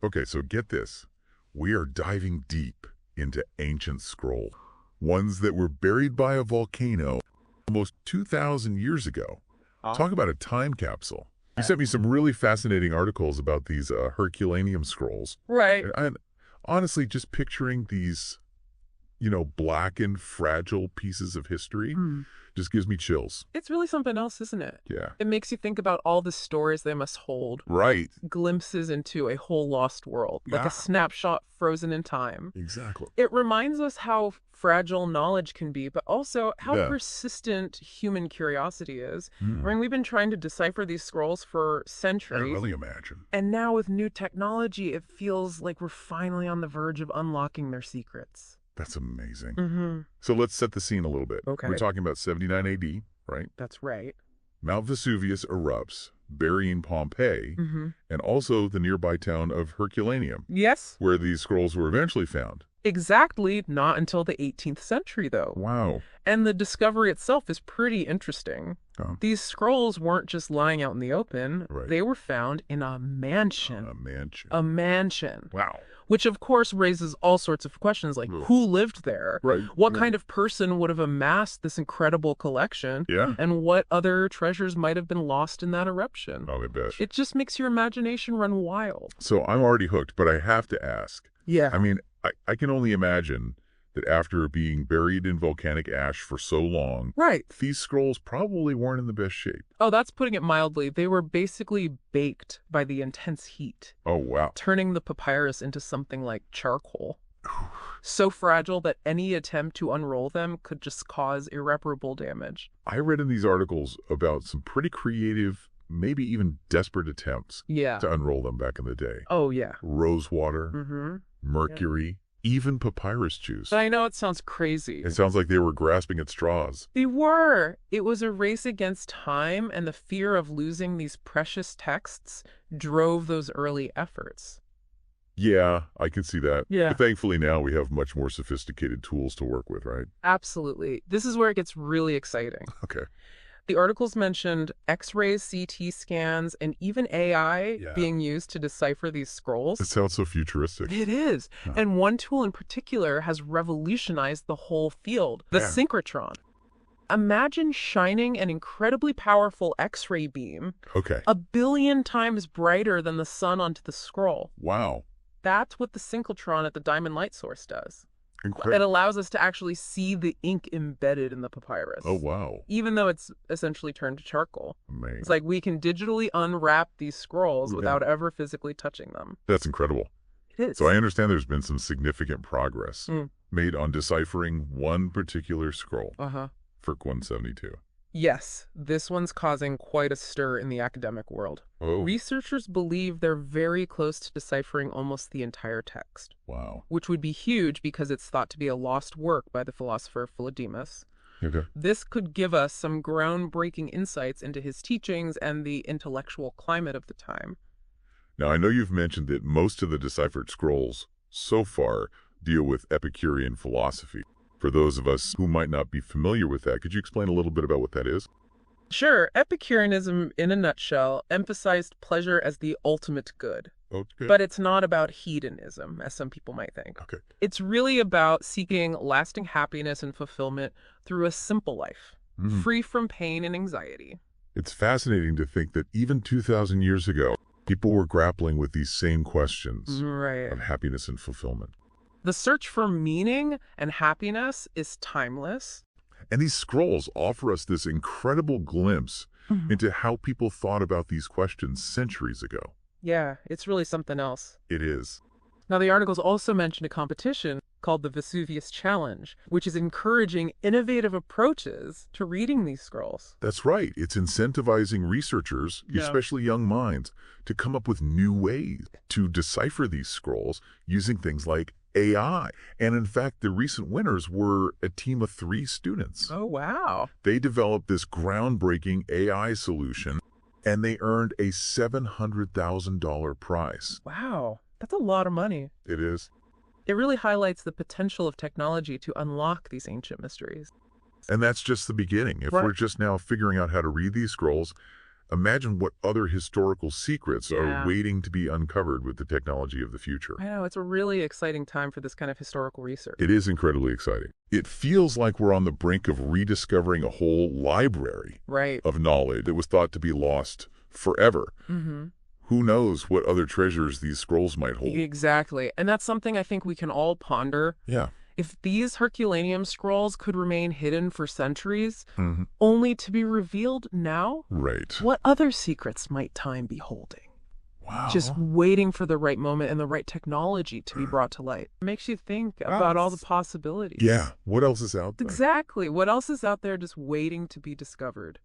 Okay, so get this. We are diving deep into ancient scrolls, ones that were buried by a volcano almost 2,000 years ago. Talk about a time capsule. You sent me some really fascinating articles about these Herculaneum scrolls. Right. And honestly, just picturing these, blackened, fragile pieces of history just gives me chills. It's really something else, isn't it? Yeah. It makes you think about all the stories they must hold. Right. Glimpses into a whole lost world, like Yeah. a snapshot frozen in time. Exactly. It reminds us how fragile knowledge can be, but also how Yeah. persistent human curiosity is. Hmm. I mean, we've been trying to decipher these scrolls for I can centuries. really imagine. And now with new technology, it feels like we're finally on the verge of unlocking their secrets. That's amazing. Mm-hmm. So let's set the scene a little bit. Okay. We're talking about 79 AD, right? That's right. Mount Vesuvius erupts, burying Pompeii, Mm-hmm. and also the nearby town of Herculaneum, Yes, where these scrolls were eventually found. exactly. Not until the 18th century, though. Wow. And the discovery itself is pretty interesting. Oh. These scrolls weren't just lying out in the open. Right. They were found in a mansion. A mansion. A mansion. Wow. Which, of course, raises all sorts of questions like Ugh. who lived there? Right. What Yeah. kind of person would have amassed this incredible collection? Yeah. And what other treasures might have been lost in that eruption? Oh, I bet. It just makes your imagination run wild. So I'm already hooked, but I have to ask. Yeah. I mean, I can only imagine that after being buried in volcanic ash for so long, Right. these scrolls probably weren't in the best shape. Oh, that's putting it mildly. They were basically baked by the intense heat, Oh, wow. turning the papyrus into something like charcoal. So fragile that any attempt to unroll them could just cause irreparable damage. I read in these articles about some pretty creative, maybe even desperate attempts Yeah. to unroll them back in the day. Oh, yeah. Rose water, Mm-hmm. mercury, even papyrus juice. But I know it sounds crazy. It sounds like they were grasping at straws. They were. It was a race against time, and the fear of losing these precious texts drove those early efforts. Yeah, I can see that. Yeah. But thankfully now we have much more sophisticated tools to work with, right? Absolutely. This is where it gets really exciting. Okay. The articles mentioned X-rays, CT scans, and even AI Yeah. being used to decipher these scrolls. It sounds so futuristic. It is. Huh. And one tool in particular has revolutionized the whole field, the Yeah. synchrotron. Imagine shining an incredibly powerful X-ray beam, Okay. 1,000,000,000 times brighter than the sun onto the scroll. Wow. That's what the synchrotron at the diamond light source does. It Incredible. allows us to actually see the ink embedded in the papyrus. Oh, wow. Even though it's essentially turned to charcoal. Amazing. It's like we can digitally unwrap these scrolls Yeah. without ever physically touching them. That's incredible. It is. So I understand there's been some significant progress Mm. made on deciphering one particular scroll Uh-huh. for 172. Yes, this one's causing quite a stir in the academic world. Oh, Researchers believe they're very close to deciphering almost the entire text, wow. which would be huge because it's thought to be a lost work by the philosopher Philodemus. Okay. This could give us some groundbreaking insights into his teachings and the intellectual climate of the time. Now, I know you've mentioned that most of the deciphered scrolls so far deal with Epicurean philosophy. For those of us who might not be familiar with that, could you explain a little bit about what that is? Sure, Epicureanism, in a nutshell, emphasized pleasure as the ultimate good. Okay. But it's not about hedonism, as some people might think. Okay. It's really about seeking lasting happiness and fulfillment through a simple life, Mhm. free from pain and anxiety. It's fascinating to think that even 2,000 years ago, people were grappling with these same questions Right. of happiness and fulfillment. The search for meaning and happiness is timeless. And these scrolls offer us this incredible glimpse into how people thought about these questions centuries ago. Yeah, it's really something else. It is. Now, the articles also mentioned a competition called the Vesuvius Challenge, which is encouraging innovative approaches to reading these scrolls. That's right. It's incentivizing researchers, Yeah. especially young minds, to come up with new ways to decipher these scrolls using things like AI. And in fact, the recent winners were a team of 3 students. Oh, wow. They developed this groundbreaking AI solution, and they earned a $700,000 prize. Wow. That's a lot of money. It is. It really highlights the potential of technology to unlock these ancient mysteries. And that's just the beginning. If Right. we're just now figuring out how to read these scrolls, Imagine what other historical secrets Yeah. are waiting to be uncovered with the technology of the future. I know, it's a really exciting time for this kind of historical research. It is incredibly exciting. It feels like we're on the brink of rediscovering a whole library Right. of knowledge that was thought to be lost forever. Mm-hmm. Who knows what other treasures these scrolls might hold? Exactly. And that's something I think we can all ponder. Yeah. If these Herculaneum scrolls could remain hidden for centuries, Mm-hmm. only to be revealed now, Right. what other secrets might time be holding? Wow. Just waiting for the right moment and the right technology to be brought to light. It makes you think about all the possibilities. Yeah. What else is out there? Exactly. What else is out there just waiting to be discovered?